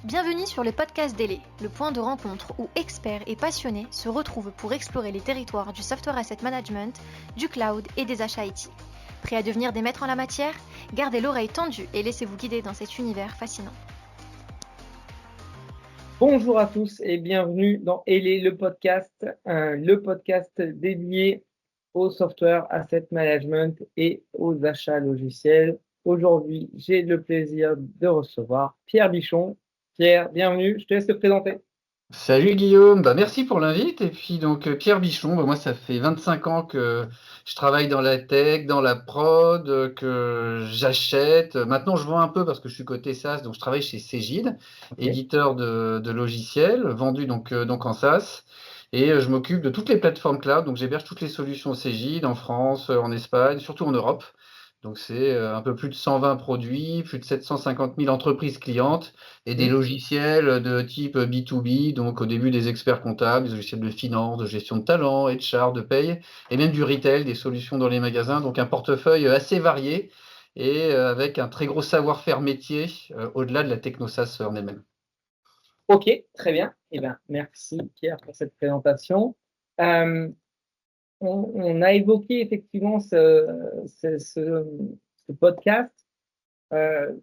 Bienvenue sur le podcast d'Ele, le point de rencontre où experts et passionnés se retrouvent pour explorer les territoires du software asset management, du cloud et des achats IT. Prêts à devenir des maîtres en la matière? Gardez l'oreille tendue et laissez-vous guider dans cet univers fascinant. Bonjour à tous et bienvenue dans Ele, le podcast dédié au software asset management et aux achats logiciels. Aujourd'hui, j'ai le plaisir de recevoir Pierre Bichon. Pierre, bienvenue, je te laisse te présenter. Salut Guillaume, merci pour l'invite. Et puis donc Pierre Bichon, moi ça fait 25 ans que je travaille dans la tech, dans la prod, que j'achète. Maintenant je vends un peu parce que je suis côté SaaS, donc je travaille chez Cegid, éditeur de logiciels, vendu donc en SaaS. Et je m'occupe de toutes les plateformes cloud, donc j'héberge toutes les solutions Cegid en France, en Espagne, surtout en Europe. Donc c'est un peu plus de 120 produits, plus de 750 000 entreprises clientes et des logiciels de type B2B, donc au début des experts comptables, des logiciels de finance, de gestion de talent, HR, de paye, et même du retail, des solutions dans les magasins. Donc un portefeuille assez varié et avec un très gros savoir-faire métier au-delà de la techno SaaS en elle-même. Ok, très bien. Merci Pierre pour cette présentation. On a évoqué effectivement ce podcast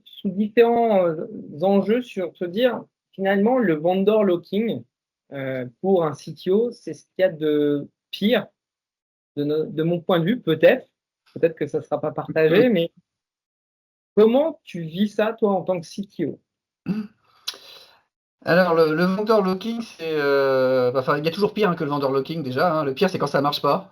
sous différents enjeux sur se dire finalement le vendor locking pour un CTO, c'est ce qu'il y a de pire de mon point de vue, peut-être que ça ne sera pas partagé, mais comment tu vis ça toi en tant que CTO? Alors, le vendor locking, c'est. Il y a toujours pire que le vendor locking déjà. Le pire, c'est quand ça marche pas.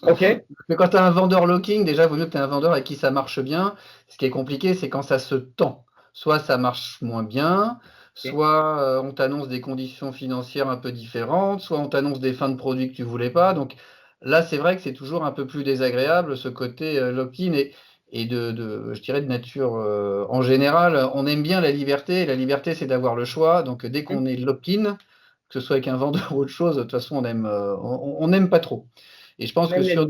Ok. Mais quand tu as un vendor locking, déjà, il vaut mieux que tu aies un vendeur avec qui ça marche bien. Ce qui est compliqué, c'est quand ça se tend. Soit ça marche moins bien, soit on t'annonce des conditions financières un peu différentes, soit on t'annonce des fins de produits que tu voulais pas. Donc là, c'est vrai que c'est toujours un peu plus désagréable ce côté lock-in et je dirais de nature en général, on aime bien la liberté. La liberté, c'est d'avoir le choix. Donc dès qu'on est lock-in, que ce soit avec un vendeur ou autre chose, de toute façon, on n'aime pas trop. Et je pense que sur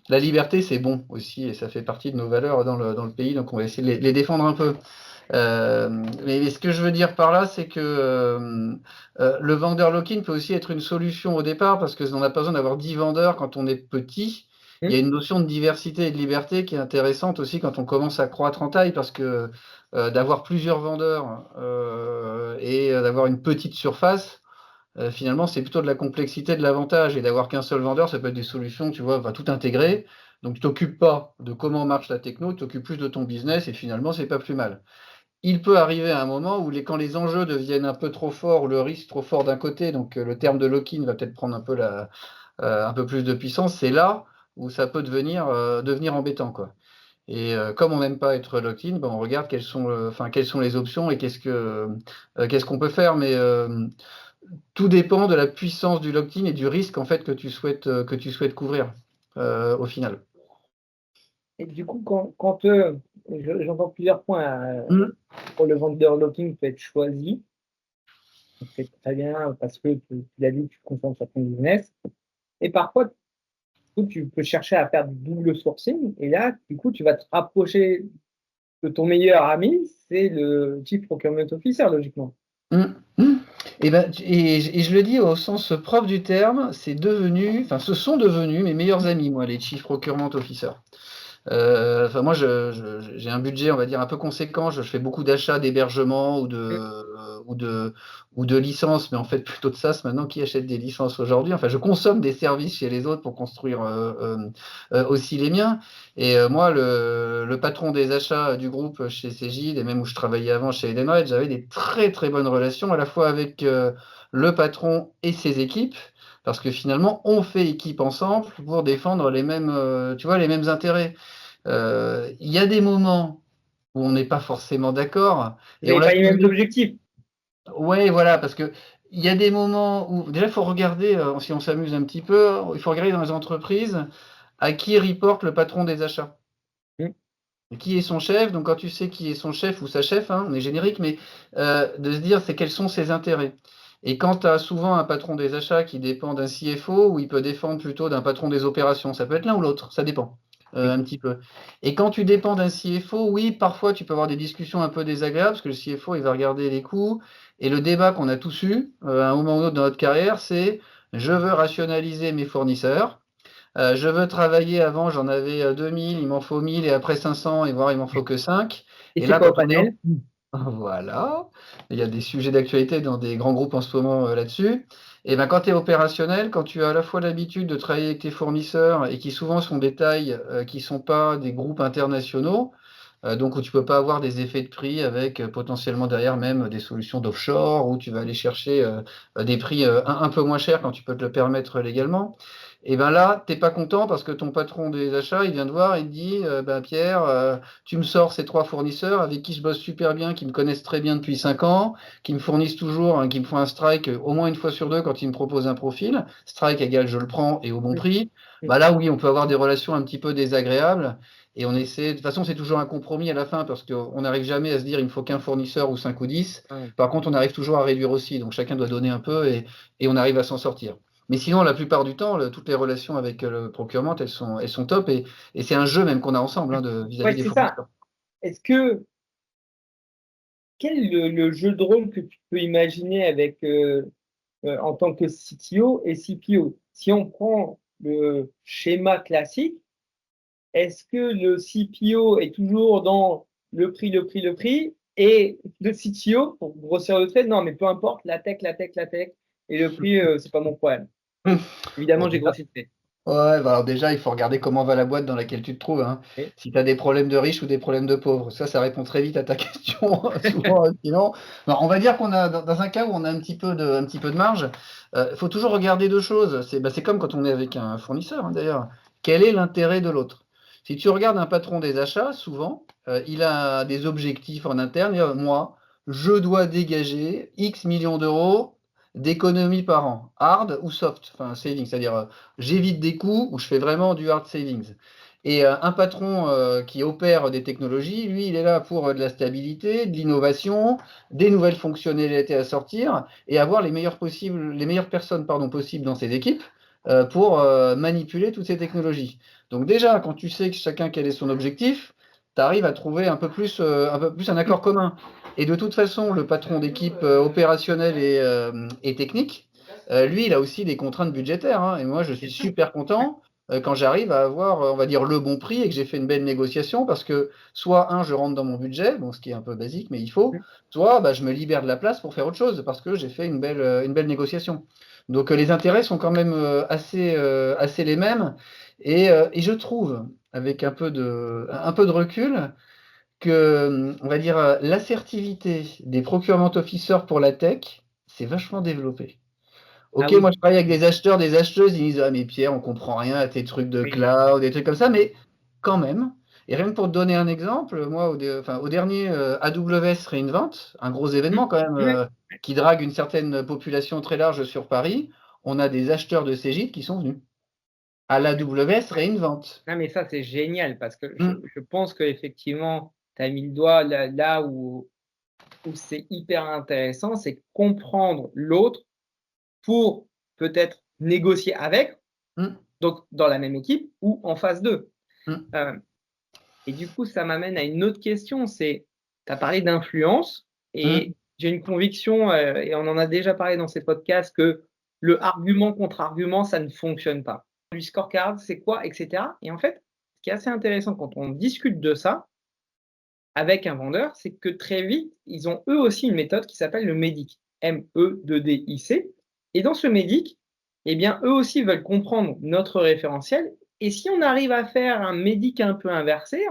la liberté, c'est bon aussi, et ça fait partie de nos valeurs dans le pays, donc on va essayer de les défendre un peu. Mais ce que je veux dire par là, c'est que le vendeur lock-in peut aussi être une solution au départ, parce qu'on n'a pas besoin d'avoir 10 vendeurs quand on est petit. Il y a une notion de diversité et de liberté qui est intéressante aussi quand on commence à croître en taille, parce que d'avoir plusieurs vendeurs et d'avoir une petite surface, finalement, c'est plutôt de la complexité de l'avantage. Et d'avoir qu'un seul vendeur, ça peut être des solutions, tu vois, va tout intégrer. Donc, tu t'occupes pas de comment marche la techno, tu t'occupes plus de ton business et finalement, c'est pas plus mal. Il peut arriver à un moment où quand les enjeux deviennent un peu trop forts, ou le risque trop fort d'un côté, donc le terme de lock-in va peut-être prendre un peu plus de puissance, c'est là où ça peut devenir embêtant, quoi. Et comme on n'aime pas être lock-in, on regarde quelles sont les options et qu'est-ce qu'on peut faire. Mais tout dépend de la puissance du lock-in et du risque en fait que tu souhaites couvrir au final. Et du coup, j'entends plusieurs points pour le vendeur locking peut être choisi. C'est très bien parce que tu l'as dit, tu te concentres sur ton business. Et parfois, tu peux chercher à faire du double sourcing. Et là, du coup, tu vas te rapprocher de ton meilleur ami, c'est le Chief Procurement Officer, logiquement. Et je le dis au sens propre du terme, ce sont devenus mes meilleurs amis, moi, les Chief Procurement Officers. Moi, j'ai un budget, on va dire, un peu conséquent. Je fais beaucoup d'achats d'hébergement ou de licences, mais en fait plutôt de SaaS maintenant. Qui achète des licences aujourd'hui? Enfin, je consomme des services chez les autres pour construire aussi les miens. Et moi, le patron des achats du groupe chez Cegid, et même où je travaillais avant chez Edenred, j'avais des très très bonnes relations à la fois avec le patron et ses équipes. Parce que finalement, on fait équipe ensemble pour défendre les mêmes intérêts. Il y a des moments où on n'est pas forcément d'accord. Vous n'avez pas les mêmes objectifs. Oui, voilà, parce que il y a des moments où déjà il faut regarder, si on s'amuse un petit peu, il faut regarder dans les entreprises à qui reporte le patron des achats. Qui est son chef? Donc quand tu sais qui est son chef ou sa chef, on est générique, mais de se dire quels sont ses intérêts. Et quand tu as souvent un patron des achats qui dépend d'un CFO, ou il peut dépendre plutôt d'un patron des opérations, ça peut être l'un ou l'autre, ça dépend. un petit peu. Et quand tu dépends d'un CFO, oui, parfois tu peux avoir des discussions un peu désagréables parce que le CFO, il va regarder les coûts. Et le débat qu'on a tous eu à un moment ou l'autre dans notre carrière, c'est je veux rationaliser mes fournisseurs. Je veux travailler avant, j'en avais 2000, il m'en faut 1000 et après 500 et voire il m'en faut que 5. Et Et c'est là, quoi au quand on est panel? voilà, il y a des sujets d'actualité dans des grands groupes en ce moment là-dessus. Et ben quand tu es opérationnel, quand tu as à la fois l'habitude de travailler avec tes fournisseurs et qui souvent sont des tailles qui sont pas des groupes internationaux, donc où tu peux pas avoir des effets de prix avec potentiellement derrière même des solutions d'offshore où tu vas aller chercher des prix un peu moins chers quand tu peux te le permettre légalement. Et ben là, t'es pas content parce que ton patron des achats, il vient te voir et il te dit, ben Pierre, tu me sors ces 3 fournisseurs avec qui je bosse super bien, qui me connaissent très bien depuis 5 ans, qui me fournissent toujours, hein, qui me font un strike au moins une fois sur deux quand ils me proposent un profil. Strike égal, je le prends et au bon prix. Bah là, oui, on peut avoir des relations un petit peu désagréables. Et on essaie, de toute façon, c'est toujours un compromis à la fin parce qu'on n'arrive jamais à se dire il me faut qu'un fournisseur ou 5 ou 10. Ouais. Par contre, on arrive toujours à réduire aussi. Donc chacun doit donner un peu et on arrive à s'en sortir. Mais sinon, la plupart du temps, toutes les relations avec le procurement, elles sont top et c'est un jeu même qu'on a ensemble vis-à-vis Ouais, des c'est ça. fournisseurs. Est-ce que quel est le jeu de rôle que tu peux imaginer avec en tant que CTO et CPO? Si on prend le schéma classique, est-ce que le CPO est toujours dans le prix, le prix, le prix, et le CTO, pour grossir le trait, non, mais peu importe, la tech, la tech, la tech, et le prix, c'est pas mon problème. Bon, Évidemment, j'ai déjà, grossi le trait. ouais, bah alors déjà, il faut regarder comment va la boîte dans laquelle tu te trouves, hein. Oui. Si tu as des problèmes de riches ou des problèmes de pauvres. Ça répond très vite à ta question, souvent, sinon. Non, on va dire qu'on a, dans un cas où on a un petit peu de marge, il faut toujours regarder deux choses. C'est comme quand on est avec un fournisseur, hein, d'ailleurs. Quel est l'intérêt de l'autre? Si tu regardes un patron des achats, souvent, il a des objectifs en interne. Moi, je dois dégager X millions d'euros d'économies par an, hard ou soft, enfin saving, c'est-à-dire j'évite des coûts ou je fais vraiment du hard savings. Et un patron qui opère des technologies, lui, il est là pour de la stabilité, de l'innovation, des nouvelles fonctionnalités à sortir et avoir les meilleures personnes possibles dans ses équipes pour manipuler toutes ces technologies. Donc déjà, quand tu sais que chacun quel est son objectif, tu arrives à trouver un peu plus un accord commun. Et de toute façon, le patron d'équipe opérationnelle et technique, lui, il a aussi des contraintes budgétaires, hein. Et moi, je suis super content quand j'arrive à avoir, on va dire, le bon prix et que j'ai fait une belle négociation parce que soit, je rentre dans mon budget, bon, ce qui est un peu basique, mais il faut, soit bah, je me libère de la place pour faire autre chose parce que j'ai fait une belle négociation. Donc les intérêts sont quand même assez les mêmes. Et je trouve, avec un peu de recul, que, on va dire, l'assertivité des procurement officers pour la tech, c'est vachement développé. Ah Ok, oui, moi je travaille avec des acheteurs, des acheteuses, ils disent ah mais Pierre, on comprend rien à tes trucs de oui. cloud, des trucs comme ça, mais quand même. Et rien que pour te donner un exemple, moi au dernier AWS Reinvent, un gros événement quand même Ouais. qui drague une certaine population très large sur Paris, on a des acheteurs de Cégide qui sont venus à l'AWS Reinvent. Non, mais ça, c'est génial parce que je, Mm, je pense qu'effectivement, tu as mis le doigt là où c'est hyper intéressant, c'est comprendre l'autre pour peut-être négocier avec, mm, donc dans la même équipe ou en phase 2. mm, Euh, et du coup, ça m'amène à une autre question, c'est, tu as parlé d'influence mm. et j'ai une conviction, et on en a déjà parlé dans ces podcasts, que le argument contre argument, ça ne fonctionne pas. Du scorecard, c'est quoi, etc. Et en fait, ce qui est assez intéressant quand on discute de ça avec un vendeur, c'est que très vite, ils ont eux aussi une méthode qui s'appelle le MEDIC, M-E-D-D-I-C. Et dans ce MEDIC, eh bien, eux aussi veulent comprendre notre référentiel. Et si on arrive à faire un MEDIC un peu inversé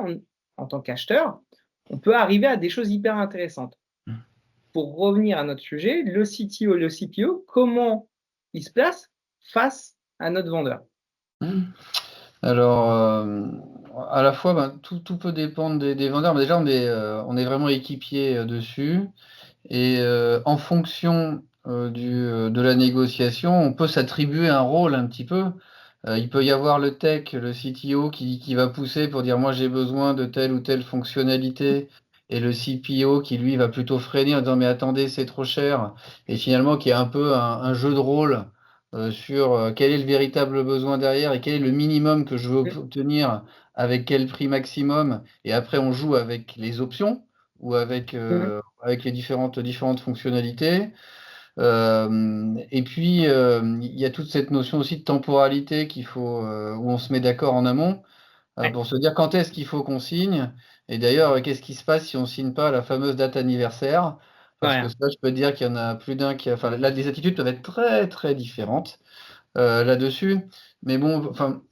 en tant qu'acheteur, on peut arriver à des choses hyper intéressantes. Pour revenir à notre sujet, le CTO et le CPO, comment ils se placent face à notre vendeur? Mm. Alors, à la fois, ben, tout peut dépendre des vendeurs. Mais déjà, on est vraiment équipier dessus. Et en fonction de la négociation, on peut s'attribuer un rôle un petit peu. Il peut y avoir le tech, le CTO qui va pousser pour dire moi j'ai besoin de telle ou telle fonctionnalité, et le CPO qui lui va plutôt freiner en disant mais attendez c'est trop cher, et finalement qui est un peu un jeu de rôle sur quel est le véritable besoin derrière et quel est le minimum que je veux obtenir avec quel prix maximum. Et après, on joue avec les options ou avec les différentes fonctionnalités. Et puis, il y a toute cette notion aussi de temporalité où on se met d'accord en amont Ouais. pour se dire quand est-ce qu'il faut qu'on signe. Et d'ailleurs, qu'est-ce qui se passe si on ne signe pas à la fameuse date anniversaire? Parce que Ouais. ça, je peux te dire qu'il y en a plus d'un qui. Enfin, là, les attitudes peuvent être très, très différentes là-dessus. Mais bon, enfin,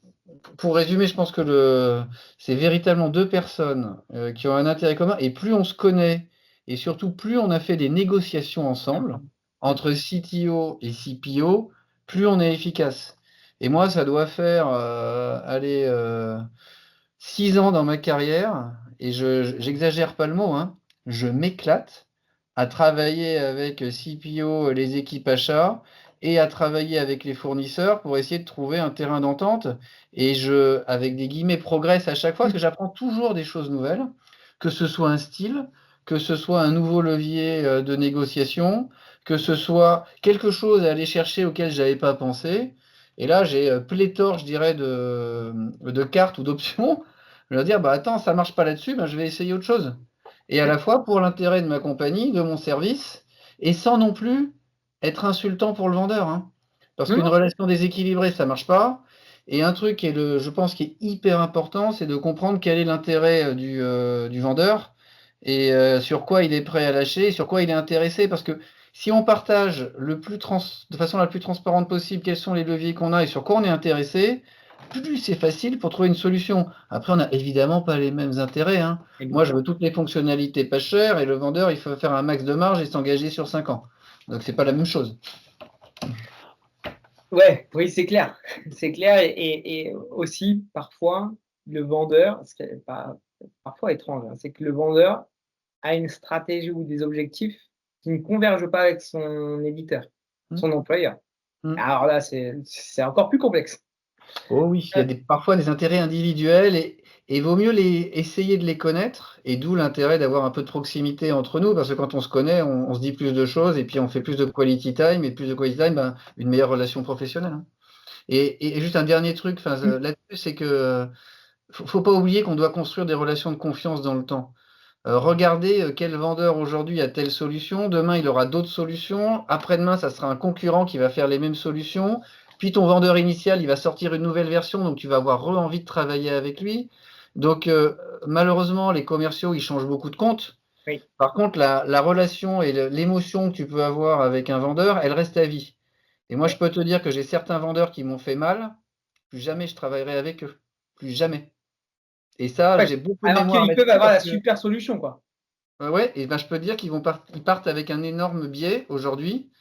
pour résumer, je pense que c'est véritablement deux personnes qui ont un intérêt commun. Et plus on se connaît, et surtout plus on a fait des négociations ensemble, entre CTO et CPO, plus on est efficace. Et moi, ça doit faire, 6 ans dans ma carrière, et j'exagère pas le mot, hein, je m'éclate à travailler avec CPO, les équipes achats, et à travailler avec les fournisseurs pour essayer de trouver un terrain d'entente. Et avec des guillemets, progresse à chaque fois, parce que j'apprends toujours des choses nouvelles, que ce soit un style, que ce soit un nouveau levier de négociation, que ce soit quelque chose à aller chercher auquel je n'avais pas pensé. Et là, j'ai pléthore, je dirais, de cartes ou d'options. Je vais dire, bah attends, ça marche pas là-dessus, bah, je vais essayer autre chose. Et à la fois pour l'intérêt de ma compagnie, de mon service, et sans non plus être insultant pour le vendeur, hein. Parce qu'une Non, relation déséquilibrée, ça marche pas. Et un truc je pense, qui est hyper important, c'est de comprendre quel est l'intérêt du vendeur et sur quoi il est prêt à lâcher, et sur quoi il est intéressé. Parce que si on partage de façon la plus transparente possible quels sont les leviers qu'on a et sur quoi on est intéressé, plus c'est facile pour trouver une solution. Après, on n'a évidemment pas les mêmes intérêts, hein. Moi, je veux exactement. toutes les fonctionnalités pas chères et le vendeur, il faut faire un max de marge et s'engager sur 5 ans. Donc, c'est pas la même chose. Ouais, oui, c'est clair. C'est clair et aussi parfois le vendeur, ce qui est pas parfois étrange, hein, c'est que le vendeur a une stratégie ou des objectifs qui ne convergent pas avec son éditeur, Hmm. son employeur. Hmm. Alors là, c'est encore plus complexe. Oh oui, il y a Heu, parfois des intérêts individuels et vaut mieux essayer de les connaître, et d'où l'intérêt d'avoir un peu de proximité entre nous, parce que quand on se connaît, on se dit plus de choses et puis on fait plus de quality time, et plus de quality time, ben, une meilleure relation professionnelle, hein. Et juste un dernier truc, enfin, mmh, là-dessus, c'est que faut pas oublier qu'on doit construire des relations de confiance dans le temps. Regardez quel vendeur aujourd'hui a telle solution, demain il aura d'autres solutions, après-demain ça sera un concurrent qui va faire les mêmes solutions, puis ton vendeur initial il va sortir une nouvelle version, donc tu vas avoir envie de travailler avec lui. Donc malheureusement les commerciaux ils changent beaucoup de compte. oui. Par contre la relation et l'émotion que tu peux avoir avec un vendeur, elle reste à vie. Et moi je Ouais. peux te dire que j'ai certains vendeurs qui m'ont fait mal, plus jamais je travaillerai avec eux. Plus jamais. Et ça, Ouais, j'ai beaucoup de alors mémoire qu'ils peuvent là-dessus avoir parce la que super solution, quoi. ouais, et ben, je peux te dire ils partent avec un énorme biais aujourd'hui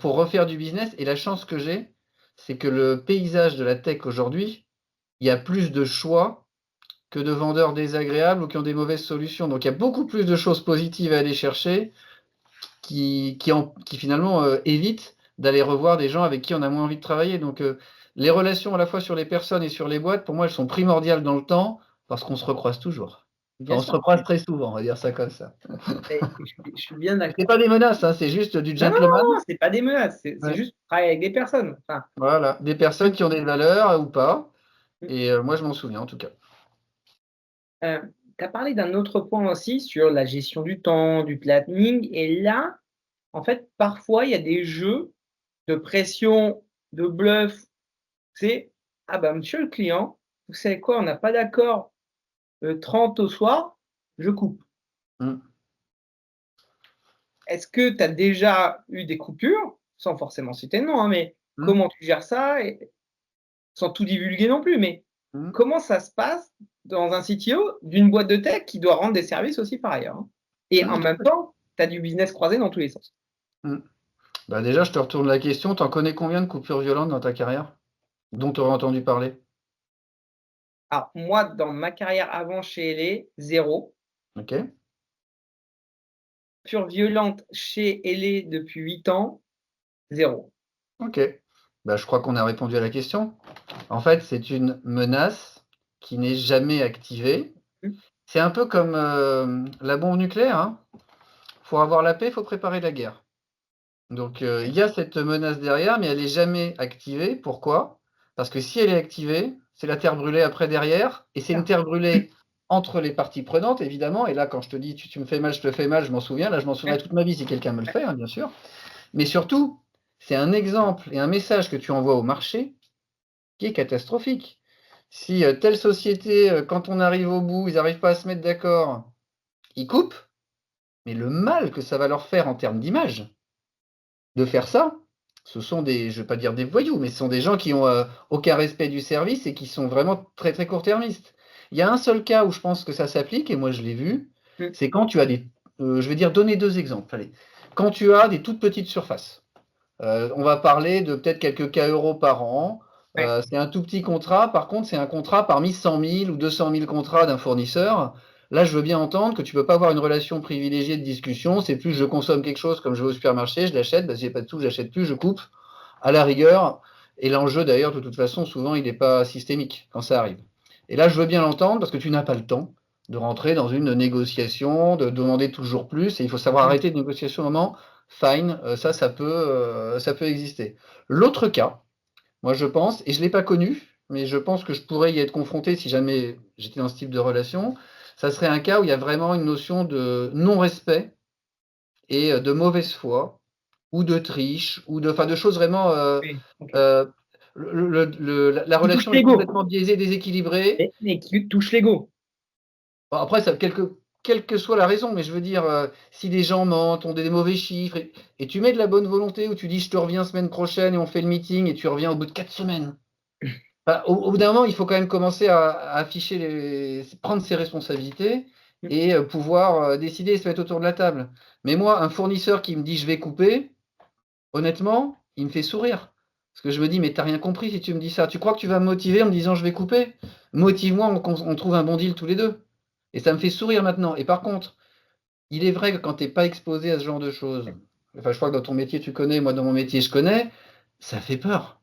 pour refaire du business. Et la chance que j'ai, c'est que le paysage de la tech aujourd'hui, il y a plus de choix que de vendeurs désagréables ou qui ont des mauvaises solutions. Donc il y a beaucoup plus de choses positives à aller chercher qui finalement évitent d'aller revoir des gens avec qui on a moins envie de travailler. Donc les relations à la fois sur les personnes et sur les boîtes, pour moi, elles sont primordiales dans le temps parce qu'on se recroise toujours. Bien Enfin, on se sûr. recroise très souvent, on va dire ça comme ça. Et je suis bien C'est d'accord. pas des menaces, hein, c'est juste du Non, non, gentleman. non, c'est pas des menaces, c'est Ouais. juste travailler avec des personnes. Enfin, Voilà, des personnes qui ont des valeurs ou pas. Et moi, je m'en souviens en tout cas. tu as parlé d'un autre point aussi sur la gestion du temps, du planning et là, en fait, parfois, il y a des jeux de pression, de bluff. C'est: «Ah bah, monsieur le client, vous savez quoi? On n'a pas d'accord le 30 au soir, je coupe». Mm. Est-ce que tu as déjà eu des coupures? Sans forcément citer de nom, hein, mais Mm. comment tu gères ça? Et sans tout divulguer non plus, mais Mm. comment ça se passe dans un CTO d'une boîte de tech qui doit rendre des services aussi par ailleurs, hein? Et en Mm. même temps, tu as du business croisé dans tous les sens. Mm. Bah déjà, je te retourne la question. T'en connais combien de coupures violentes dans ta carrière dont tu aurais entendu parler? Alors moi, dans ma carrière avant chez Elé, 0. Ok, Pure violente chez Elé depuis 8 ans, 0. ok. Bah, je crois qu'on a répondu à la question. En fait, c'est une menace qui n'est jamais activée. Mmh. C'est un peu comme la bombe nucléaire, hein. Pour avoir la paix, il faut préparer la guerre. Donc, il y a cette menace derrière, mais elle n'est jamais activée. Pourquoi? Parce que si elle est activée, c'est la terre brûlée après derrière, et c'est une terre brûlée entre les parties prenantes, évidemment. Et là, quand je te dis tu me fais mal, je te fais mal, je m'en souviens. Là, je m'en souviendrai toute ma vie si quelqu'un me le fait, hein, bien sûr. Mais surtout, c'est un exemple et un message que tu envoies au marché qui est catastrophique. Si telle société, quand on arrive au bout, ils n'arrivent pas à se mettre d'accord, ils coupent, mais le mal que ça va leur faire en termes d'image de faire ça, ce sont des, je ne vais pas dire des voyous, mais ce sont des gens qui ont aucun respect du service et qui sont vraiment très très court-termistes. Il y a un seul cas où je pense que ça s'applique, et moi je l'ai vu, c'est quand tu as des, je vais dire, donner deux exemples. Allez. Quand tu as des toutes petites surfaces, on va parler de peut-être quelques K euros par an. C'est un tout petit contrat. Par contre, c'est un contrat parmi 100 000 ou 200 000 contrats d'un fournisseur. Là, je veux bien entendre que tu ne peux pas avoir une relation privilégiée de discussion. C'est plus je consomme quelque chose comme je vais au supermarché, je l'achète, bah, si j'ai pas de tout, j'achète plus, je coupe, à la rigueur. Et l'enjeu, d'ailleurs, de toute façon, souvent, il n'est pas systémique quand ça arrive. Et là, je veux bien l'entendre parce que tu n'as pas le temps de rentrer dans une négociation, de demander toujours plus. Et il faut savoir arrêter de négociation au moment. Fine, ça peut exister. L'autre cas, moi je pense, et je ne l'ai pas connu, mais je pense que je pourrais y être confronté si jamais j'étais dans ce type de relation, ça serait un cas où il y a vraiment une notion de non-respect et de mauvaise foi, ou de triche, ou de, enfin, de choses vraiment. Euh, la Qui touche relation est l'ego. complètement biaisée, déséquilibrée. Et qui touche l'ego. Bon, après, quelle que soit la raison, mais je veux dire, si des gens mentent, ont des mauvais chiffres, et tu mets de la bonne volonté, où tu dis je te reviens semaine prochaine et on fait le meeting, et tu reviens au bout de 4 semaines. Bah, au bout d'un moment, il faut quand même commencer à afficher prendre ses responsabilités et pouvoir décider et se mettre autour de la table. Mais moi, un fournisseur qui me dit je vais couper, honnêtement, il me fait sourire. Parce que je me dis, mais t'as rien compris si tu me dis ça. Tu crois que tu vas me motiver en me disant je vais couper? Motive-moi, on trouve un bon deal tous les deux. Et ça me fait sourire maintenant. Et par contre, il est vrai que quand t'es pas exposé à ce genre de choses, enfin je crois que dans ton métier tu connais, moi dans mon métier je connais, ça fait peur.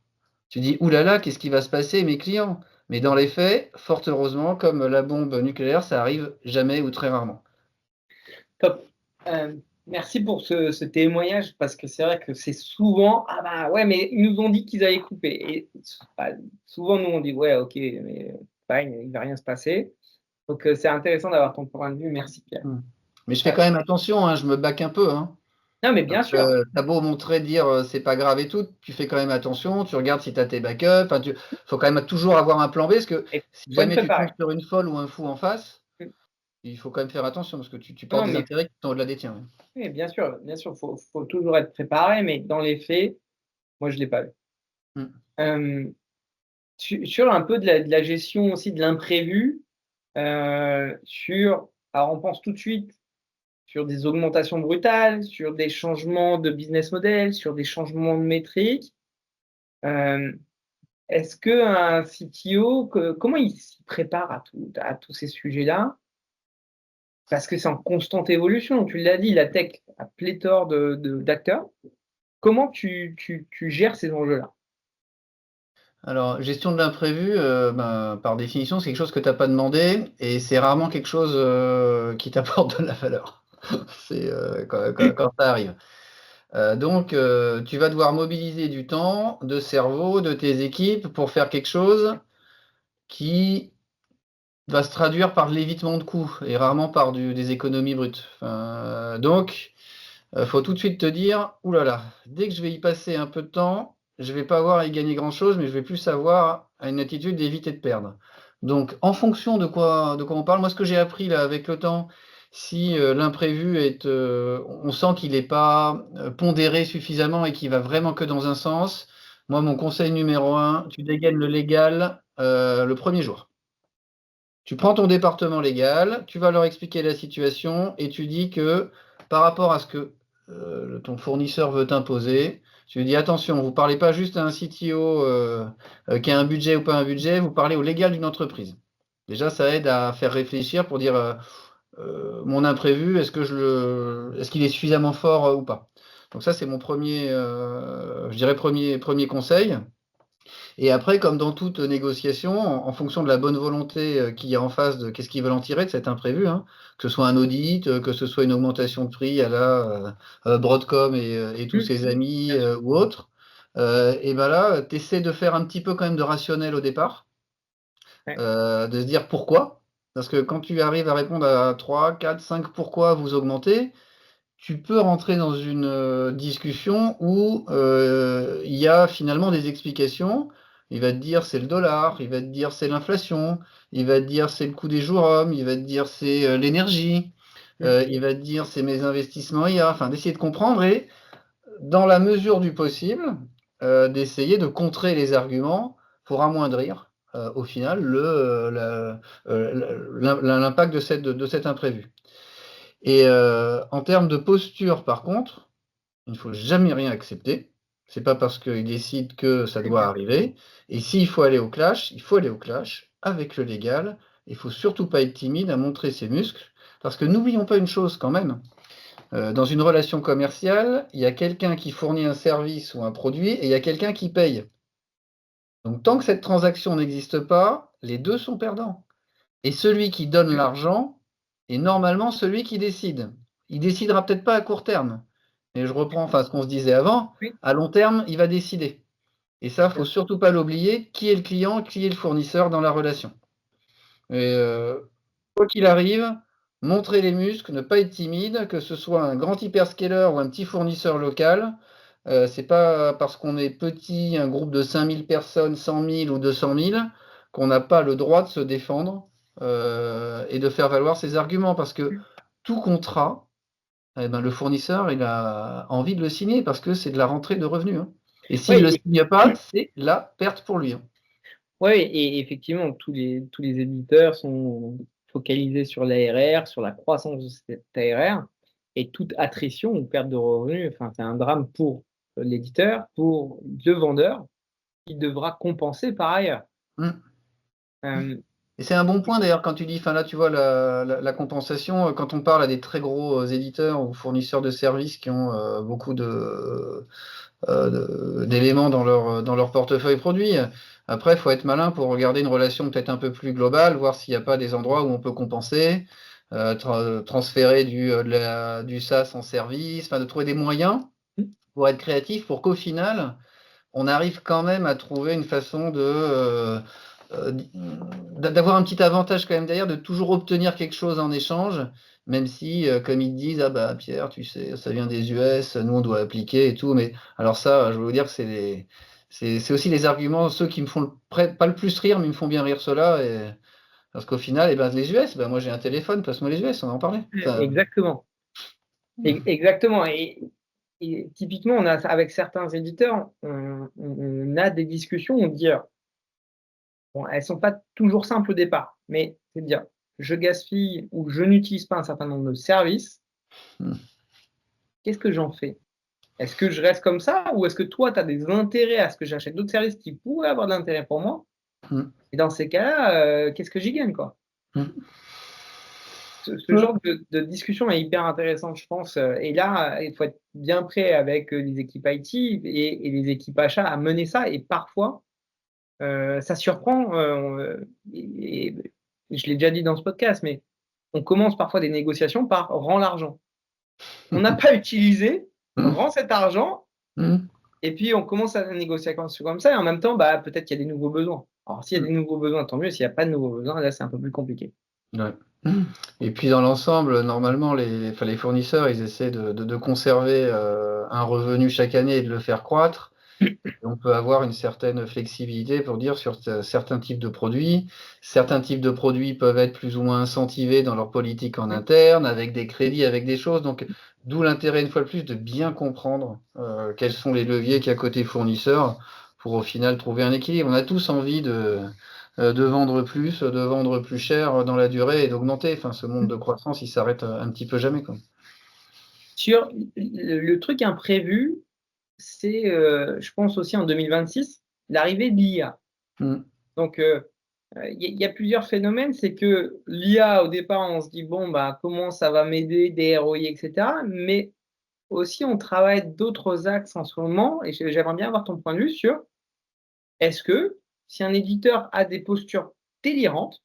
Tu dis, oulala, qu'est-ce qui va se passer, mes clients? Mais dans les faits, fort heureusement, comme la bombe nucléaire, ça arrive jamais ou très rarement. Top. Merci pour ce témoignage parce que c'est vrai que c'est souvent ah bah ouais mais ils nous ont dit qu'ils allaient couper et bah, souvent nous on dit ouais ok mais fine il va rien se passer donc c'est intéressant d'avoir ton point de vue, merci Pierre. Hmm. Mais je fais quand même attention, hein, je me back un peu, hein. Non mais Parce bien sûr. que t'as beau montrer, dire c'est pas grave et tout, tu fais quand même attention, tu regardes si tu as tes backups, enfin, faut quand même toujours avoir un plan B, parce que Et si bonne jamais tu tombes préparer. sur une folle ou un fou en face, il faut quand même faire attention, parce que tu portes Non des mais intérêts qui sont au-delà des tiens. oui, bien sûr faut toujours être préparé mais dans les faits moi je l'ai pas vu. Hmm. Sur un peu de la gestion aussi de l'imprévu alors on pense tout de suite sur des augmentations brutales, sur des changements de business model, sur des changements de métriques. Euh, Est-ce qu'un CTO, comment il s'y prépare à tous ces sujets-là? Parce que c'est en constante évolution. Tu l'as dit, la tech a pléthore d'acteurs. Comment tu gères ces enjeux-là? Alors, gestion de l'imprévu, ben, par définition, c'est quelque chose que tu n'as pas demandé, et c'est rarement quelque chose qui t'apporte de la valeur. C'est quand ça arrive. Donc, tu vas devoir mobiliser du temps, de cerveau, de tes équipes pour faire quelque chose qui va se traduire par de l'évitement de coûts et rarement par des économies brutes. Donc, faut tout de suite te dire, oulala, dès que je vais y passer un peu de temps, je vais pas avoir à y gagner grand-chose, mais je vais plus avoir une attitude d'éviter de perdre. Donc, en fonction de quoi on parle, moi, ce que j'ai appris là avec le temps, si l'imprévu est, on sent qu'il n'est pas pondéré suffisamment et qu'il va vraiment que dans un sens, moi, mon conseil numéro un, tu dégaines le légal le premier jour. Tu prends ton département légal, tu vas leur expliquer la situation et tu dis que par rapport à ce que ton fournisseur veut t'imposer, tu lui dis attention, vous ne parlez pas juste à un CTO qui a un budget ou pas un budget, vous parlez au légal d'une entreprise. Déjà, ça aide à faire réfléchir pour dire mon imprévu, est-ce qu'il est suffisamment fort ou pas. Donc ça, c'est mon premier, je dirais premier conseil. Et après, comme dans toute négociation, en fonction de la bonne volonté qu'il y a en face de qu'est-ce qu'ils veulent en tirer de cet imprévu, hein, que ce soit un audit, que ce soit une augmentation de prix à la Broadcom et tous ses amis Bien sûr. ou autres, et ben là, tu essaies de faire un petit peu quand même de rationnel au départ, Ouais. de se dire pourquoi. Parce que quand tu arrives à répondre à 3, 4, 5 pourquoi vous augmentez, tu peux rentrer dans une discussion où il y a finalement des explications. Il va te dire c'est le dollar, il va te dire c'est l'inflation, il va te dire c'est le coût des jours hommes, il va te dire c'est l'énergie, il va te dire c'est mes investissements IA, enfin d'essayer de comprendre et dans la mesure du possible, d'essayer de contrer les arguments pour amoindrir au final l'impact de cet imprévu. Et en termes de posture, par contre, il ne faut jamais rien accepter. C'est pas parce qu'ils décident que ça doit arriver. Et s'il faut aller au clash, il faut aller au clash avec le légal. Il faut surtout pas être timide à montrer ses muscles. Parce que n'oublions pas une chose quand même. Dans une relation commerciale, il y a quelqu'un qui fournit un service ou un produit et il y a quelqu'un qui paye. Donc tant que cette transaction n'existe pas, les deux sont perdants. Et celui qui donne l'argent est normalement celui qui décide. Il décidera peut-être pas à court terme. Mais je reprends enfin ce qu'on se disait avant, Oui. à long terme, il va décider. Et ça, faut surtout pas l'oublier, qui est le client, qui est le fournisseur dans la relation. Et quoi qu'il arrive, montrer les muscles, ne pas être timide, que ce soit un grand hyperscaler ou un petit fournisseur local, c'est pas parce qu'on est petit, un groupe de 5000 personnes, 100 000 ou 200 000, qu'on n'a pas le droit de se défendre et de faire valoir ses arguments. Parce que tout contrat, eh ben, le fournisseur, il a envie de le signer parce que c'est de la rentrée de revenus, hein. Et s'il ne le Ouais, signe pas, c'est la perte pour lui, hein. ouais, et effectivement, tous les éditeurs sont focalisés sur l'ARR, sur la croissance de cette ARR, et toute attrition ou perte de revenus, enfin, c'est un drame pour l'éditeur, pour le vendeur, qui devra compenser par ailleurs. Mm. Euh, Et c'est un bon point d'ailleurs quand tu dis, enfin là tu vois la compensation, quand on parle à des très gros éditeurs ou fournisseurs de services qui ont beaucoup d'éléments dans leur portefeuille produit. Après, il faut être malin pour regarder une relation peut-être un peu plus globale, voir s'il n'y a pas des endroits où on peut compenser, transférer du SaaS en service, enfin de trouver des moyens pour être créatif pour qu'au final, on arrive quand même à trouver une façon euh, d'avoir un petit avantage quand même derrière, de toujours obtenir quelque chose en échange, même si, comme ils disent, ah bah Pierre, tu sais, ça vient des US, nous on doit appliquer et tout, mais alors ça, je veux vous dire que c'est aussi les arguments, ceux qui me font pas le plus rire, mais ils me font bien rire ceux-là, et parce qu'au final, eh ben, les US, ben, moi j'ai un téléphone, passe-moi les US, on va en parler. Enfin, exactement. Exactement. Et typiquement, avec certains éditeurs, on a des discussions, on dit, bon, elles sont pas toujours simples au départ, mais c'est de dire, je gaspille ou je n'utilise pas un certain nombre de services, hmm. qu'est-ce que j'en fais? Est-ce que je reste comme ça ou est-ce que toi, tu as des intérêts à ce que j'achète d'autres services qui pourraient avoir de l'intérêt pour moi? Hmm. Et dans ces cas-là, qu'est-ce que j'y gagne, quoi? Hmm. Ce genre de discussion est hyper intéressant, je pense. Et là, il faut être bien prêt avec les équipes IT et les équipes achats à mener ça. Et parfois, ça surprend. Et je l'ai déjà dit dans ce podcast, mais on commence parfois des négociations par rends l'argent. On n'a pas utilisé, Hmm. rends cet argent, Hmm. et puis on commence à négocier comme ça. Et en même temps, bah, peut-être qu'il y a des nouveaux besoins. Alors, s'il y a des nouveaux besoins, tant mieux. S'il n'y a pas de nouveaux besoins, là, c'est un peu plus compliqué. Ouais. Et puis dans l'ensemble, normalement, enfin, les fournisseurs, ils essaient de conserver un revenu chaque année et de le faire croître. Et on peut avoir une certaine flexibilité pour dire sur certains types de produits. Certains types de produits peuvent être plus ou moins incentivés dans leur politique en interne, avec des crédits, avec des choses. Donc, d'où l'intérêt, une fois de plus, de bien comprendre quels sont les leviers qu'il y a côté fournisseur pour au final trouver un équilibre. On a tous envie de vendre plus, de vendre plus cher dans la durée et d'augmenter. Enfin, ce monde de croissance, il s'arrête un petit peu jamais, quoi. Sur le truc imprévu, c'est, je pense aussi en 2026, l'arrivée de l'IA. Mm. Donc, il y a plusieurs phénomènes. C'est que l'IA, au départ, on se dit, bon, bah, comment ça va m'aider, des ROI, etc. Mais aussi, on travaille d'autres axes en ce moment, et j'aimerais bien avoir ton point de vue sur est-ce que si un éditeur a des postures délirantes,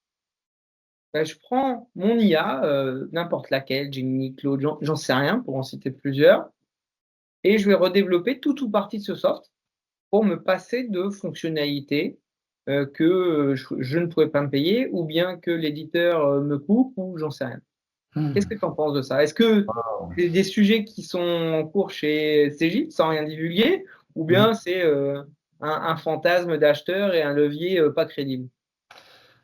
bah, je prends mon IA, n'importe laquelle, Gemini, Claude, j'en sais rien, pour en citer plusieurs, et je vais redévelopper tout ou partie de ce soft pour me passer de fonctionnalités que je ne pouvais pas me payer, ou bien que l'éditeur me coupe, ou j'en sais rien. Qu'est-ce que tu en penses de ça? Est-ce que c'est des sujets qui sont en cours chez Cegid sans rien divulguer, ou bien c'est un fantasme d'acheteur et un levier pas crédible?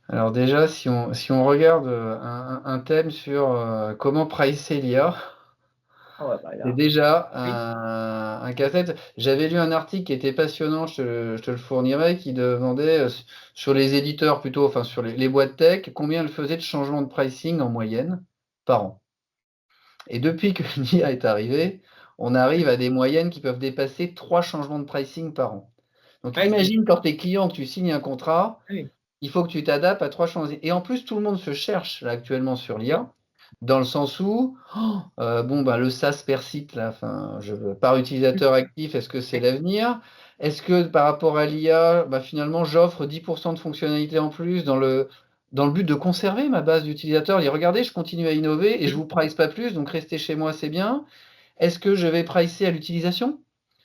Alors déjà, si on regarde un thème sur comment pricer l'IA, Ah ouais, bah c'est là, déjà oui. un casse-tête. J'avais lu un article qui était passionnant, je te le fournirai, qui demandait sur les éditeurs plutôt, enfin sur les boîtes tech, combien elles faisaient de changements de pricing en moyenne par an. Et depuis que l'IA est arrivée, on arrive à des moyennes qui peuvent dépasser 3 changements de pricing par an. Donc Ouais, imagine quand tu es client, que tu signes un contrat, oui. il faut que tu t'adaptes à 3 changements. Et en plus, tout le monde se cherche là, actuellement sur l'IA, dans le sens où bon, bah, le SaaS per site, là, enfin, par utilisateur actif, est-ce que c'est l'avenir? Est-ce que par rapport à l'IA, bah, finalement, j'offre 10% de fonctionnalités en plus dans le but de conserver ma base d'utilisateurs? Et regardez, je continue à innover et je vous price pas plus, donc restez chez moi, c'est bien. Est-ce que je vais pricer à l'utilisation?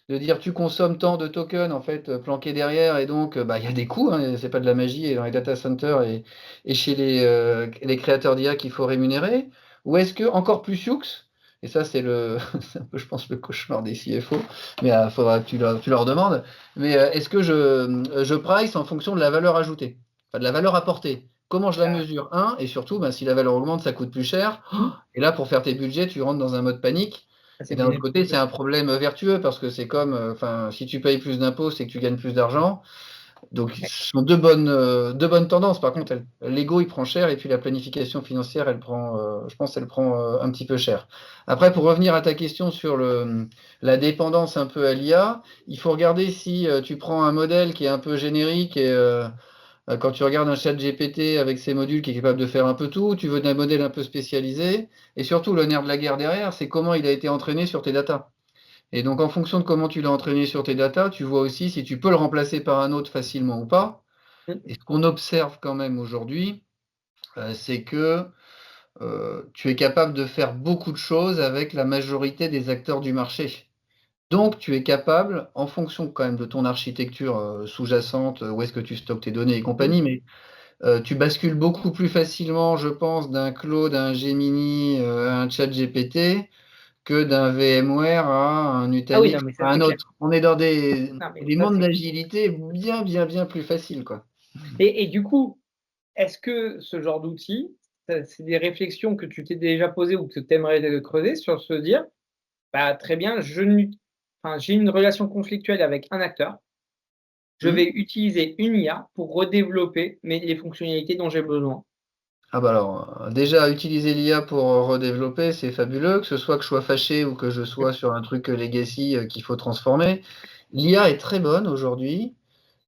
De dire tu consommes tant de tokens en fait planqués derrière et donc bah, il y a des coûts, hein, c'est pas de la magie et dans les data centers et chez les créateurs d'IA qu'il faut rémunérer. Ou est-ce que encore plus sioux, et ça c'est un peu je pense le cauchemar des CFO, mais il faudra que tu leur demandes, mais est-ce que je price en fonction de la valeur ajoutée, enfin de la valeur apportée? Comment je la Ah, mesure? Un, et surtout, bah, si la valeur augmente, ça coûte plus cher. Et là, pour faire tes budgets, tu rentres dans un mode panique. Et c'est d'un du autre côté, c'est un n'importe problème vertueux parce que c'est comme, enfin, si tu payes plus d'impôts, c'est que tu gagnes plus d'argent. Donc, ce sont deux bonnes tendances. Par contre, l'ego, il prend cher et puis la planification financière, je pense, elle prend un petit peu cher. Après, pour revenir à ta question sur la dépendance un peu à l'IA, il faut regarder si tu prends un modèle qui est un peu générique et quand tu regardes un chat GPT avec ses modules qui est capable de faire un peu tout, tu veux d'un modèle un peu spécialisé. Et surtout, le nerf de la guerre derrière, c'est comment il a été entraîné sur tes datas. Et donc, en fonction de comment tu l'as entraîné sur tes datas, tu vois aussi si tu peux le remplacer par un autre facilement ou pas. Et ce qu'on observe quand même aujourd'hui, c'est que tu es capable de faire beaucoup de choses avec la majorité des acteurs du marché. Donc, tu es capable, en fonction quand même de ton architecture sous-jacente, où est-ce que tu stockes tes données et compagnie, mais tu bascules beaucoup plus facilement, je pense, d'un Claude à un Gemini, à un ChatGPT, que d'un VMware à un Ah oui, Nutanix non, mais ça, à un c'est clair. autre. On est dans des, Non, mais des ça, mondes c'est. d'agilité bien, bien, bien plus faciles, quoi. Et du coup, est-ce que ce genre d'outils, c'est des réflexions que tu t'es déjà posées ou que tu aimerais creuser sur se dire, bah, très bien, enfin, j'ai une relation conflictuelle avec un acteur, je Hmm. vais utiliser une IA pour redévelopper les fonctionnalités dont j'ai besoin. Ah bah alors, déjà, utiliser l'IA pour redévelopper, c'est fabuleux, que ce soit que je sois fâché ou que je sois sur un truc legacy qu'il faut transformer. L'IA est très bonne aujourd'hui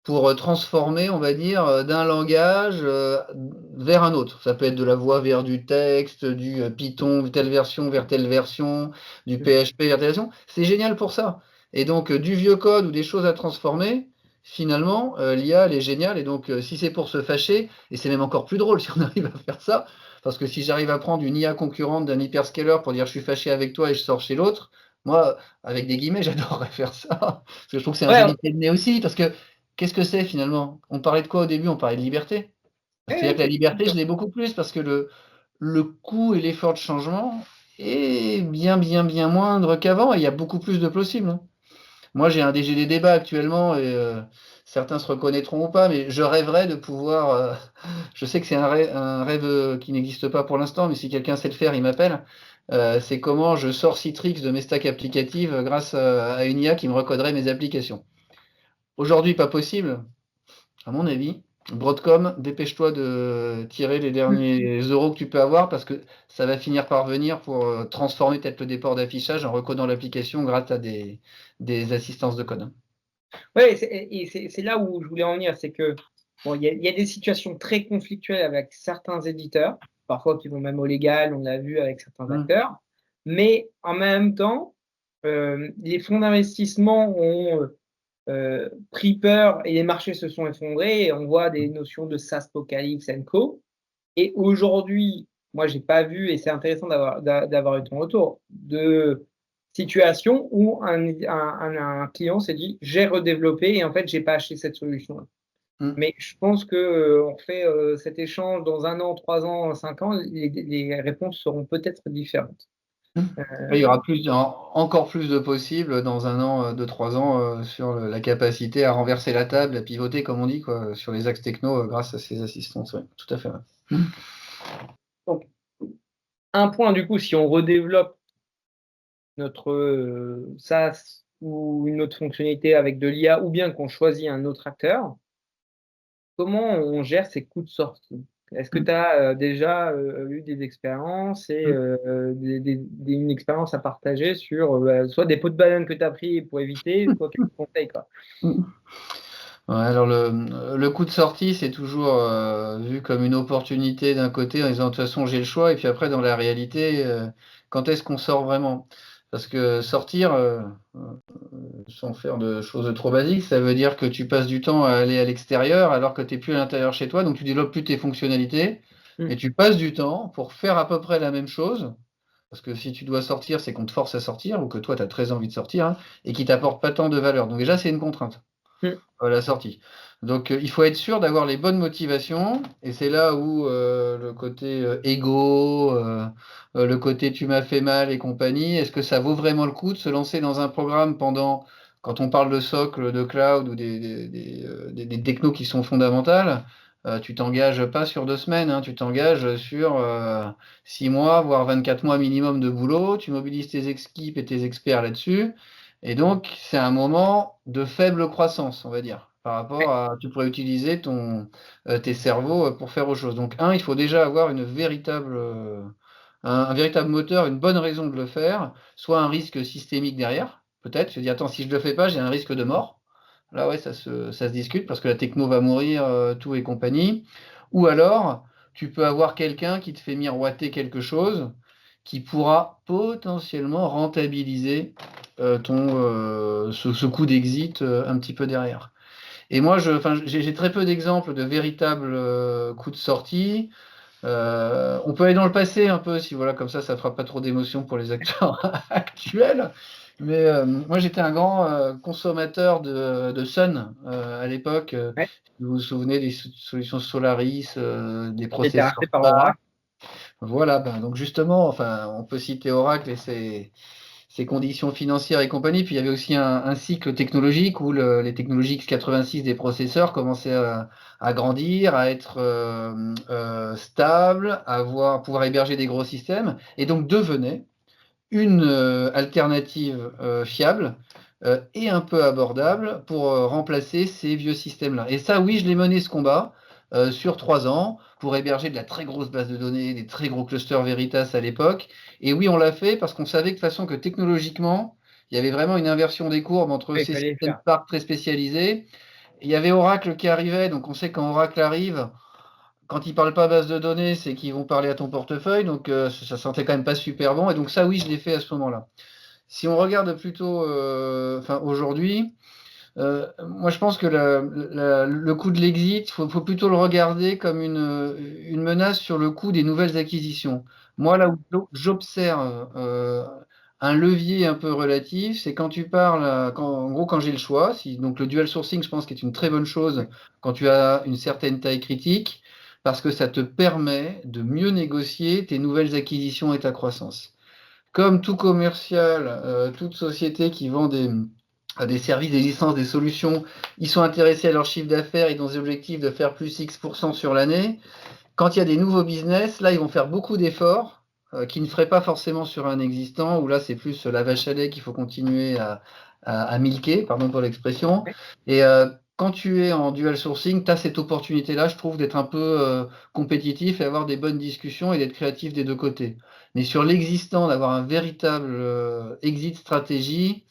pour transformer, on va dire, d'un langage vers un autre. Ça peut être de la voix vers du texte, du Python, telle version vers telle version, du PHP vers telle version. C'est génial pour ça. Et donc, du vieux code ou des choses à transformer, finalement, l'IA, elle est géniale. Et donc, si c'est pour se fâcher, et c'est même encore plus drôle si on arrive à faire ça, parce que si j'arrive à prendre une IA concurrente d'un hyperscaler pour dire je suis fâché avec toi et je sors chez l'autre, moi, avec des guillemets, j'adorerais faire ça. Parce que je trouve que c'est un Ouais, génie de nez aussi, parce que qu'est-ce que c'est finalement? On parlait de quoi au début? On parlait de liberté. C'est-à-dire ouais, que la c'est liberté, je sûr. l'ai beaucoup plus parce que le coût et l'effort de changement est bien, bien, bien moindre qu'avant et il y a beaucoup plus de possibles, hein. Moi, j'ai des débats actuellement et certains se reconnaîtront ou pas, mais je rêverais de pouvoir. Je sais que c'est un rêve qui n'existe pas pour l'instant, mais si quelqu'un sait le faire, il m'appelle. C'est comment je sors Citrix de mes stacks applicatives grâce à une IA qui me recoderait mes applications. Aujourd'hui, pas possible. À mon avis, Broadcom, dépêche-toi de tirer les derniers euros que tu peux avoir parce que ça va finir par venir pour transformer peut-être le déport d'affichage en recodant l'application grâce à des assistances de code. Ouais, c'est là où je voulais en venir, c'est que bon, il y a des situations très conflictuelles avec certains éditeurs, parfois qui vont même au légal, on l'a vu avec certains Mm. acteurs, mais en même temps, les fonds d'investissement ont pris peur et les marchés se sont effondrés et on voit des notions de SaaSpocalypse and co. Et aujourd'hui, moi, j'ai pas vu, et c'est intéressant d'avoir eu ton retour, de situation où un client s'est dit, j'ai redéveloppé et en fait, j'ai pas acheté cette solution-là. Mais je pense que on fait cet échange dans 1 an, 3 ans, 5 ans, les réponses seront peut-être différentes. Il y aura encore plus de possibles dans 1 an, 2, 3 ans sur la capacité à renverser la table, à pivoter, comme on dit, quoi, sur les axes techno grâce à ces assistances. Ouais, tout à fait. Ouais. Donc, un point, du coup, si on redéveloppe notre SaaS ou une autre fonctionnalité avec de l'IA, ou bien qu'on choisit un autre acteur, comment on gère ces coûts de sortie? Est-ce que tu as déjà eu des expériences et une expérience à partager sur soit des pots de banane que tu as pris pour éviter, soit quelques conseils, quoi. Ouais, alors le coût de sortie, c'est toujours vu comme une opportunité d'un côté en disant de toute façon j'ai le choix, et puis après dans la réalité, quand est-ce qu'on sort vraiment? Parce que sortir, sans faire de choses trop basiques, ça veut dire que tu passes du temps à aller à l'extérieur alors que tu n'es plus à l'intérieur chez toi, donc tu développes plus tes fonctionnalités, et tu passes du temps pour faire à peu près la même chose, parce que si tu dois sortir, c'est qu'on te force à sortir, ou que toi tu as très envie de sortir, hein, et qui t'apporte pas tant de valeur. Donc déjà, c'est une contrainte, la sortie. Donc il faut être sûr d'avoir les bonnes motivations, et c'est là où le côté égo, le côté tu m'as fait mal et compagnie, est-ce que ça vaut vraiment le coup de se lancer dans un programme pendant, quand on parle de socle, de cloud ou des technos qui sont fondamentales, tu t'engages pas sur 2 semaines, hein, tu t'engages sur 6 mois, voire 24 mois minimum de boulot, tu mobilises tes équipes et tes experts là-dessus, et donc c'est un moment de faible croissance, on va dire, par rapport à, tu pourrais utiliser tes cerveaux pour faire autre chose. Donc il faut déjà avoir un véritable moteur, une bonne raison de le faire, soit un risque systémique derrière, peut-être, je dis attends, si je le fais pas, j'ai un risque de mort. Là ouais, ça se discute parce que la techno va mourir, tout et compagnie. Ou alors, tu peux avoir quelqu'un qui te fait miroiter quelque chose qui pourra potentiellement rentabiliser ce coup d'exit un petit peu derrière. Et moi, j'ai très peu d'exemples de véritables coups de sortie. On peut aller dans le passé un peu, si voilà, comme ça fera pas trop d'émotion pour les acteurs actuels. Mais moi, j'étais un grand consommateur de Sun à l'époque. Vous vous souvenez des solutions Solaris, des Qui a été processeurs racheté par Spark. Oracle. Voilà, donc justement, enfin, on peut citer Oracle et ses conditions financières et compagnie. Puis il y avait aussi un cycle technologique où les technologies x86 des processeurs commençaient à grandir, à être stables, pouvoir héberger des gros systèmes, et donc devenaient une alternative fiable et un peu abordable pour remplacer ces vieux systèmes-là. Et ça, oui, je l'ai mené ce combat sur 3 ans pour héberger de la très grosse base de données, des très gros clusters Veritas à l'époque. Et oui, on l'a fait parce qu'on savait de toute façon que technologiquement, il y avait vraiment une inversion des courbes entre Il ces fallait le systèmes faire. Spark très spécialisés. Il y avait Oracle qui arrivait, donc on sait quand Oracle arrive, quand ils parlent pas base de données, c'est qu'ils vont parler à ton portefeuille, donc ça sentait quand même pas super bon. Et donc ça, oui, je l'ai fait à ce moment-là. Si on regarde plutôt aujourd'hui, moi je pense que le coût de l'exit, faut plutôt le regarder comme une menace sur le coût des nouvelles acquisitions. Moi, là où j'observe un levier un peu relatif, c'est quand tu parles, en gros, quand j'ai le choix, donc le dual sourcing, je pense, qui est une très bonne chose quand tu as une certaine taille critique, parce que ça te permet de mieux négocier tes nouvelles acquisitions et ta croissance. Comme tout commercial, toute société qui vend des services, des licences, des solutions, ils sont intéressés à leur chiffre d'affaires, ils ont des objectifs de faire plus X% sur l'année. Quand il y a des nouveaux business, là, ils vont faire beaucoup d'efforts qu'ils ne feraient pas forcément sur un existant, où là, c'est plus la vache à lait qu'il faut continuer à milquer, pardon pour l'expression. Et quand tu es en dual sourcing, tu as cette opportunité-là, je trouve, d'être un peu compétitif et avoir des bonnes discussions et d'être créatif des deux côtés. Mais sur l'existant, d'avoir un véritable exit stratégie,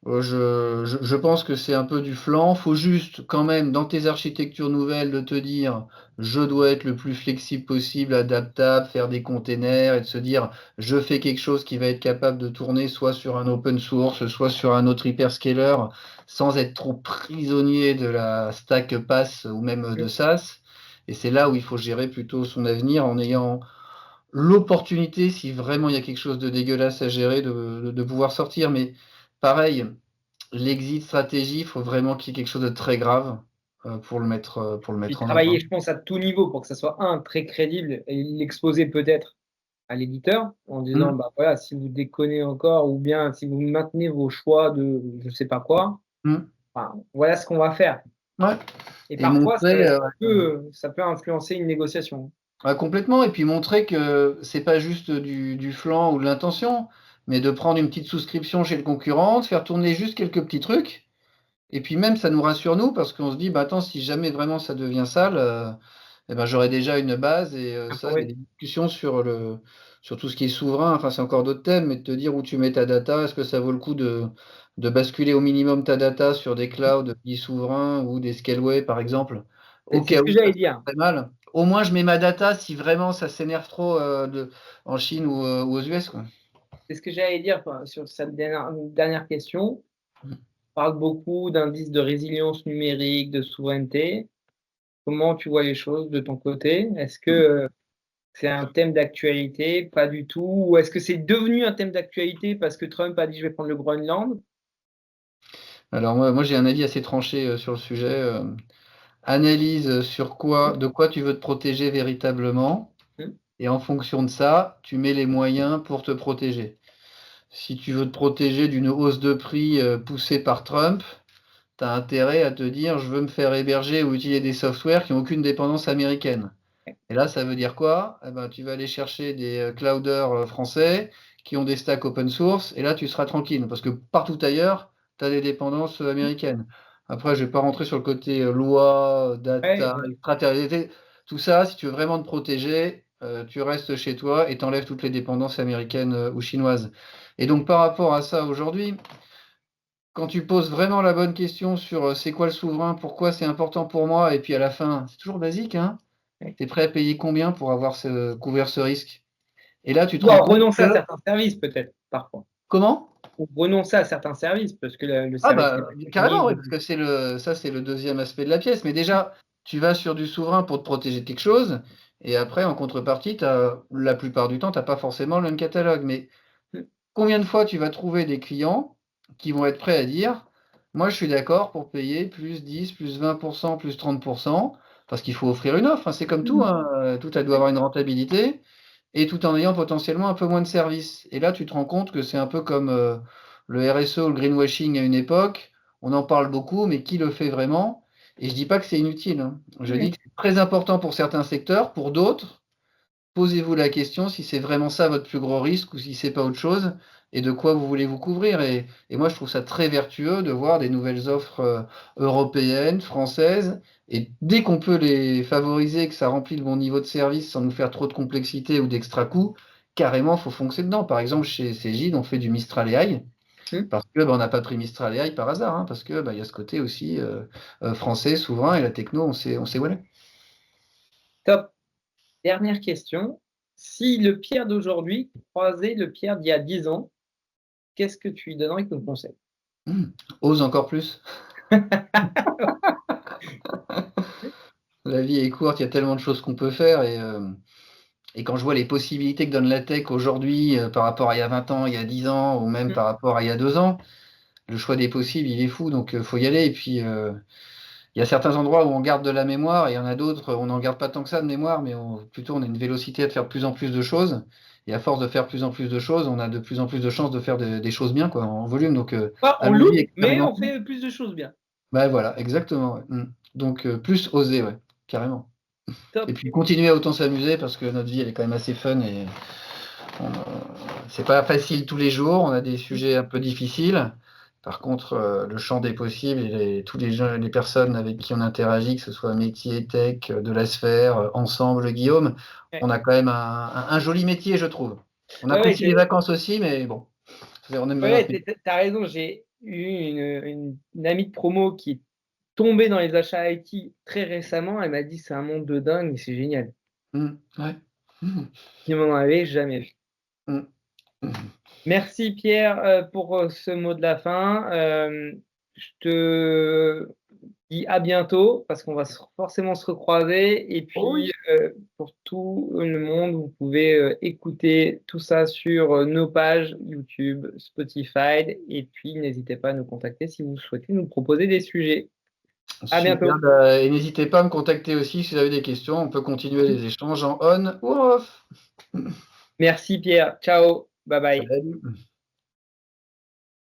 Je pense que c'est un peu du flan. Faut juste, quand même, dans tes architectures nouvelles, de te dire, je dois être le plus flexible possible, adaptable, faire des containers et de se dire, je fais quelque chose qui va être capable de tourner soit sur un open source, soit sur un autre hyperscaler, sans être trop prisonnier de la stack PaaS ou même de SaaS. Et c'est là où il faut gérer plutôt son avenir en ayant l'opportunité, si vraiment il y a quelque chose de dégueulasse à gérer, de pouvoir sortir. Mais pareil, l'exit stratégie, il faut vraiment qu'il y ait quelque chose de très grave pour le Puis mettre en œuvre, travailler, hein. je pense, à tout niveau pour que ça soit, très crédible et l'exposer peut-être à l'éditeur en disant, Mm, bah voilà, si vous déconnez encore ou bien si vous maintenez vos choix de je sais pas quoi, mm. enfin, voilà ce qu'on va faire. Ouais. Et Et parfois, montrer ça peut influencer une négociation. complètement, et puis montrer que c'est pas juste du flan ou de l'intention, mais de prendre une petite souscription chez le concurrent, de faire tourner juste quelques petits trucs. Et puis même, ça nous rassure nous, parce qu'on se dit, bah attends, si jamais vraiment ça devient sale, eh ben, j'aurai déjà une base. Et Ah, ça, il y a ouais. des discussions sur tout ce qui est souverain. Enfin, c'est encore d'autres thèmes, mais de te dire où tu mets ta data, est-ce que ça vaut le coup de basculer au minimum ta data sur des clouds dits souverains ou des scaleway, par exemple, au C'est cas ce que où ça j'allais se dire. passe très mal. Au moins, je mets ma data si vraiment ça s'énerve trop en Chine ou aux US, quoi. C'est ce que j'allais dire quoi, sur cette dernière question. On parle beaucoup d'indices de résilience numérique, de souveraineté. Comment tu vois les choses de ton côté? Est-ce que c'est un thème d'actualité? Pas du tout. Ou est-ce que c'est devenu un thème d'actualité parce que Trump a dit je vais prendre le Groenland? Alors moi j'ai un avis assez tranché sur le sujet. Analyse sur de quoi tu veux te protéger véritablement, Hmm. et en fonction de ça, tu mets les moyens pour te protéger. Si tu veux te protéger d'une hausse de prix poussée par Trump, tu as intérêt à te dire je veux me faire héberger ou utiliser des softwares qui n'ont aucune dépendance américaine. Et là, ça veut dire quoi? Eh ben, tu vas aller chercher des clouders français qui ont des stacks open source, et là, tu seras tranquille, parce que partout ailleurs, tu as des dépendances américaines. Après, je vais pas rentrer sur le côté loi, Ouais, data, extraterritorialité. Tout ça, si tu veux vraiment te protéger, tu restes chez toi et t'enlèves toutes les dépendances américaines ou chinoises. Et donc, par rapport à ça, aujourd'hui, quand tu poses vraiment la bonne question sur c'est quoi le souverain, pourquoi c'est important pour moi, et puis à la fin, c'est toujours basique, hein? ouais. Tu es prêt à payer combien pour avoir couvert ce risque? Et là, tu te Ou rends alors compte renoncer que... à certains services peut-être, parfois. Comment? Ou renoncer à certains services parce que le Ah service n'est bah pas carrément, disponible. oui, parce que ça, c'est le deuxième aspect de la pièce. Mais déjà, tu vas sur du souverain pour te protéger de quelque chose, et après, en contrepartie, la plupart du temps, tu n'as pas forcément le même catalogue. Mais combien de fois tu vas trouver des clients qui vont être prêts à dire, moi je suis d'accord pour payer plus 10, plus 20%, plus 30%, parce qu'il faut offrir une offre, hein. C'est comme tout, Mhm. hein. Tout elle doit avoir une rentabilité, et tout en ayant potentiellement un peu moins de services. Et là, tu te rends compte que c'est un peu comme le RSE ou le greenwashing à une époque. On en parle beaucoup, mais qui le fait vraiment? Et je dis pas que c'est inutile, hein. Je dis Ouais. que c'est très important pour certains secteurs, pour d'autres. Posez-vous la question si c'est vraiment ça votre plus gros risque ou si c'est pas autre chose, et de quoi vous voulez vous couvrir. Et moi, je trouve ça très vertueux de voir des nouvelles offres européennes, françaises, et dès qu'on peut les favoriser, que ça remplit le bon niveau de service sans nous faire trop de complexité ou d'extra coûts, carrément, faut foncer dedans. Par exemple, chez Cegid, on fait du Mistral AI, Mhm. parce que on n'a pas pris Mistral AI par hasard, hein, parce que il y a ce côté aussi français, souverain, et la techno, on sait où elle est. Top. Dernière question. Si le Pierre d'aujourd'hui croisait le Pierre d'il y a 10 ans, qu'est-ce que tu lui donnerais comme conseil? Ose encore plus. La vie est courte, il y a tellement de choses qu'on peut faire, et quand je vois les possibilités que donne la tech aujourd'hui par rapport à il y a 20 ans, il y a 10 ans, ou même Mhm. par rapport à il y a 2 ans, le choix des possibles, il est fou, donc faut y aller. Et puis il y a certains endroits où on garde de la mémoire, et il y en a d'autres, on n'en garde pas tant que ça de mémoire, mais plutôt on a une vélocité à faire de plus en plus de choses. Et à force de faire de plus en plus de choses, on a de plus en plus de chances de faire des choses bien, quoi, en volume. Donc Pas on allons-y, loupe, mais on expérimentons. fait plus de choses bien. Bah voilà, exactement, ouais. Donc plus oser, ouais, carrément. Et Top. puis continuer à autant s'amuser, parce que notre vie elle est quand même assez fun, et on, c'est pas facile tous les jours, on a des sujets un peu difficiles. Par contre, le champ des possibles, et tous les gens, les personnes avec qui on interagit, que ce soit métier, tech, de la sphère, ensemble, Guillaume, Ouais, on a quand même un joli métier, je trouve. On ouais, apprécie les vacances aussi, mais bon, On aime bien Ouais, l'intrigue. t'as raison. J'ai eu une amie de promo qui est tombée dans les achats IT très récemment. Elle m'a dit c'est un monde de dingue, mais c'est génial. Ouais. Mmh. Qui m'en avait jamais vu. Mmh. Mmh. Merci Pierre pour ce mot de la fin. Je te dis à bientôt parce qu'on va forcément se recroiser. Et Oh puis oui. pour tout le monde, vous pouvez écouter tout ça sur nos pages YouTube, Spotify. Et puis n'hésitez pas à nous contacter si vous souhaitez nous proposer des sujets. À Super, bientôt. bah, et n'hésitez pas à me contacter aussi si vous avez des questions. On peut continuer les échanges en on ou en off. Merci Pierre. Ciao. Bye bye. Salut.